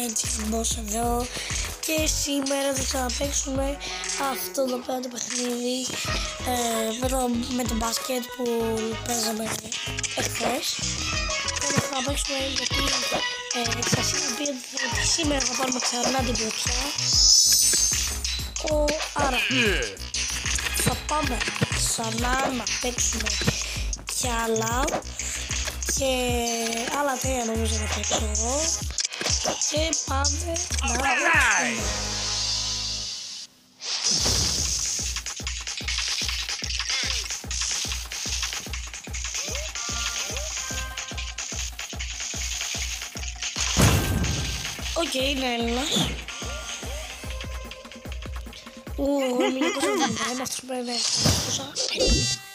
Boss εδώ και σήμερα θα ξαναπαίξουμε αυτό το πέρα παιχνίδι με το μπάσκετ που παίζαμε εχθές. Θα ξαναπαίξουμε γιατί σας είχα πει ότι σήμερα θα πάρουμε ξανά την πρωτιά. Άρα θα πάμε ξανά να παίξουμε κι άλλα και άλλα τρία νομίζω να παίξω εγώ και πάμε να παίξουμε. Οκ, είναι Έλληνας. Είμαι 271, αυτός πρέπει να είναι 250.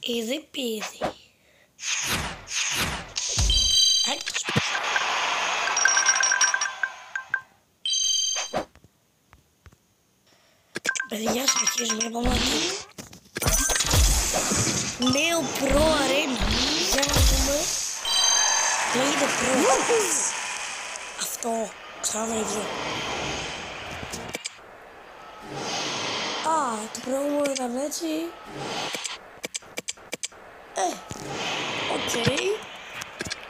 Ήδη πήδη. Παιδιά, συνεχίζουμε. Πάμε νέο Pro Arena. Για να δούμε. Λέγεται Pro. Αυτό. Ξανά ίδιο. Το πρώτο ήταν έτσι. Οκ.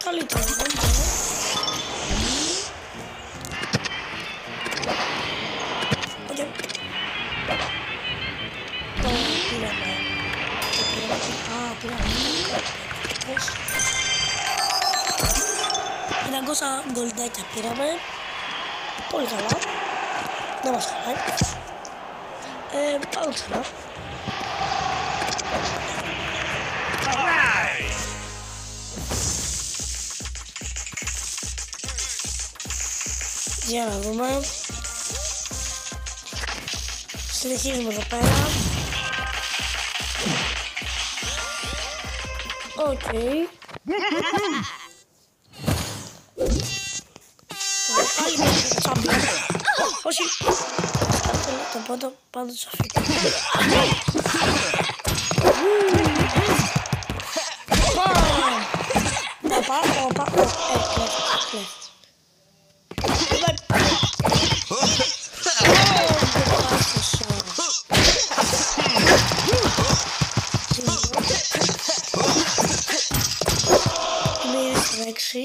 Καλύτερα δεν είναι. Οκ. Το πήραμε. Πήραμε. 500 γκολντάκια πήραμε. Πολύ καλά. Δεν μας χαλάει. Πάμε ξανά. Για να δούμε. Συνεχίζουμε εδώ πέρα. Οκ. Πάλι με το τσάμπι. Όχι. Το πρώτο πάντως τους αφήνω. Οπα.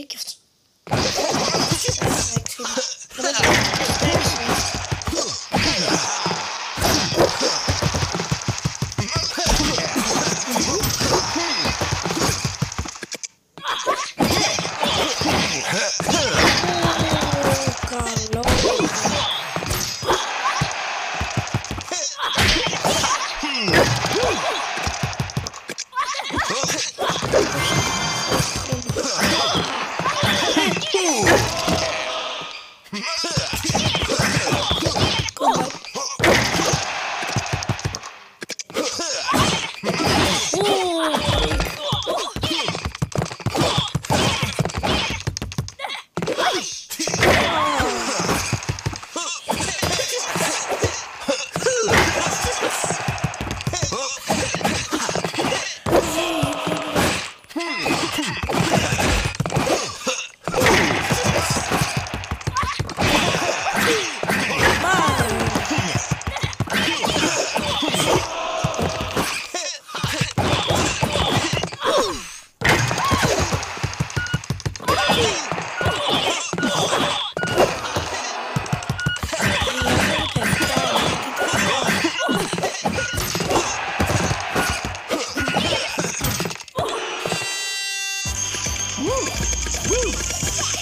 Και αυτό.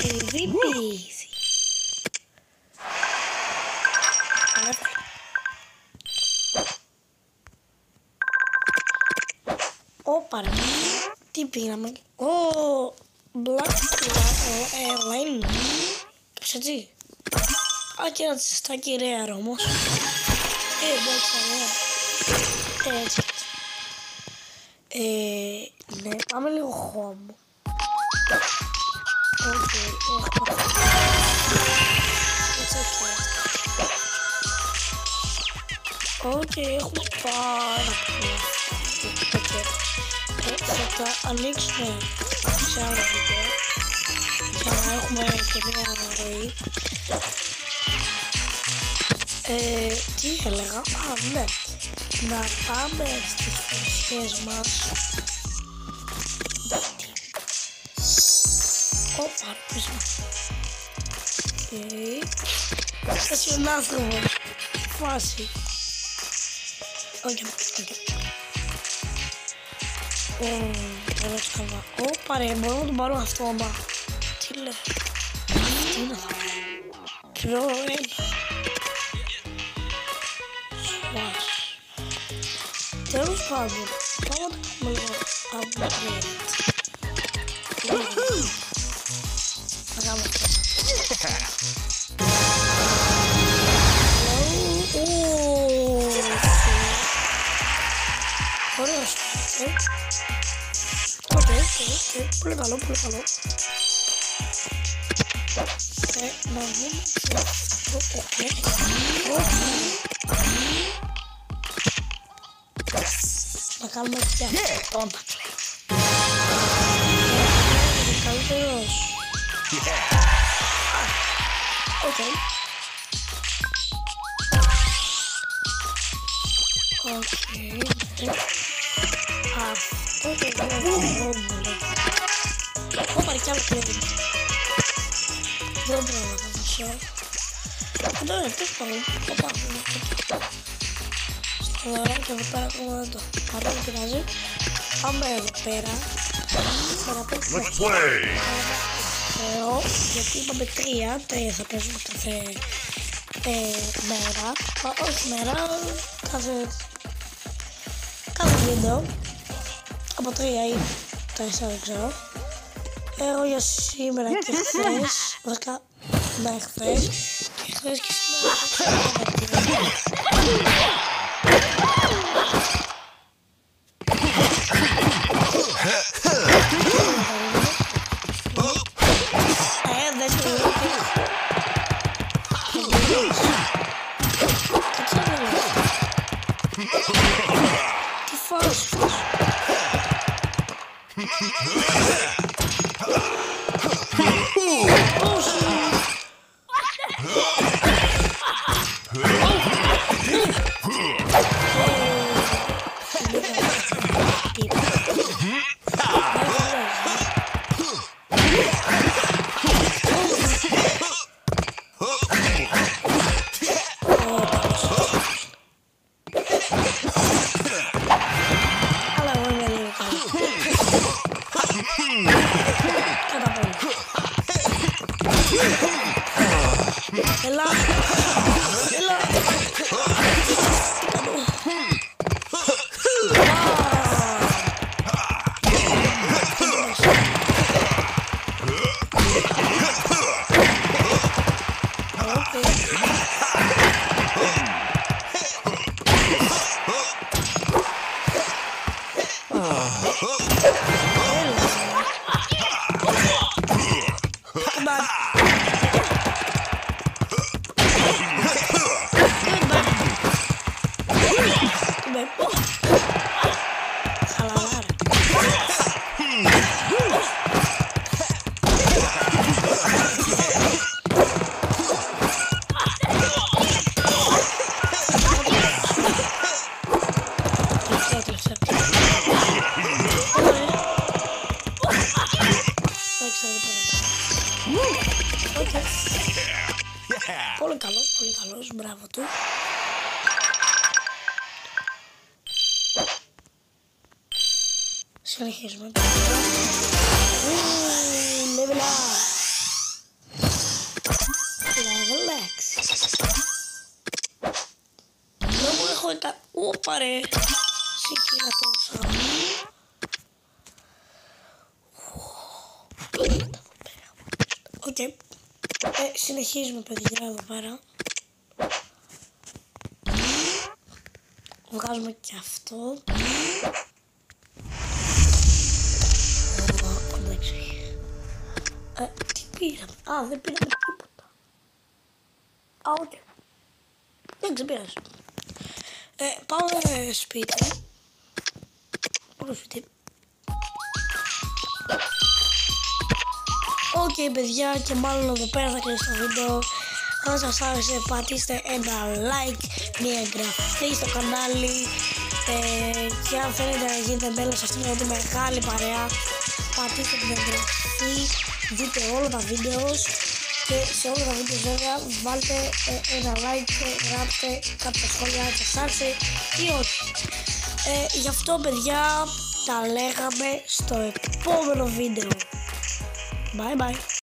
Easy peasy. Όπα ρε, τι πήραμε. Black Airline. Κάπως έτσι. Α, και ένα τσιστάκι rare όμως. Εντάξει, ωραία. Έτσι. Ναι, πάμε λίγο home. Οκ, έχουμε. Έτσι, οκ, έχουμε πάρα πολλά. Θα τα ανοίξουμε σε άλλο βίντεο για να έχουμε και μια ροή. Τι έλεγα, ναι, να πάμε στις φωτιές μας. Όπα, πίσω. Στασιονάνθρωπος, φάση. Οκ. Ωραία καλά. Όπα ρε, μπορούμε να τον πάρουμε αυτό, άμα. Τι λέει. Τι είναι αυτό. Pro 1. Σουάς. Τέλος πάντων, πάμε να το κάνουμε λίγο upgrade. Να κάνουμε αυτό. Ωραίος. Πολύ καλό, πολύ καλό. Να δούμε και αυτό, να κάνουμε και αυτό να κλαίει. Καλύτερος. Οκ. Αυτό το δούμε. Όπα, κι άλλο κλέβει. Δεν μπορώ να το δώσω. Εδώ είναι, τι πάμε. Όπα, στο δωράκι εδώ πέρα ακόμα δεν το πάρω, δεν πειράζει. Πάμε εδώ πέρα. Να παίξουμε Θεό, γιατί είπαμε τρία θα παίζουμε κάθε μέρα. Όχι μέρα, κάθε βίντεο. Από 3 ή 4 δεν ξέρω. Εγώ για σήμερα και χθες, βασικά ναι χθες και σήμερα τι φάος αυτός. Έλα, έλα. Πολύ καλός, μπράβο του. Συνεχίζουμε. Level πάρε. Σήκυλα τόσα. Οκ. Συνεχίζουμε παιδιά εδώ πέρα. Βγάζουμε και αυτό. Εντάξει. Τι πήραμε? Α, δεν πήραμε τίποτα. Α, οκ. Δεν ξεπήρασε. Πάμε σπίτι. Πάμε σπίτι. Οκ παιδιά, και μάλλον εδώ πέρα θα κλείσει το βίντεο. Αν σας άρεσε πατήστε ένα like, μια εγγραφή στο κανάλι και αν θέλετε να γίνετε μέλος σε αυτήν τη μεγάλη παρέα, πατήστε την εγγραφή, δείτε όλα τα βίντεο και σε όλα τα βίντεο βέβαια βάλτε ένα like και γράψτε κάποια σχόλια αν σας άρεσε ή όχι. Γι' αυτό παιδιά τα λέγαμε στο επόμενο βίντεο. Bye bye.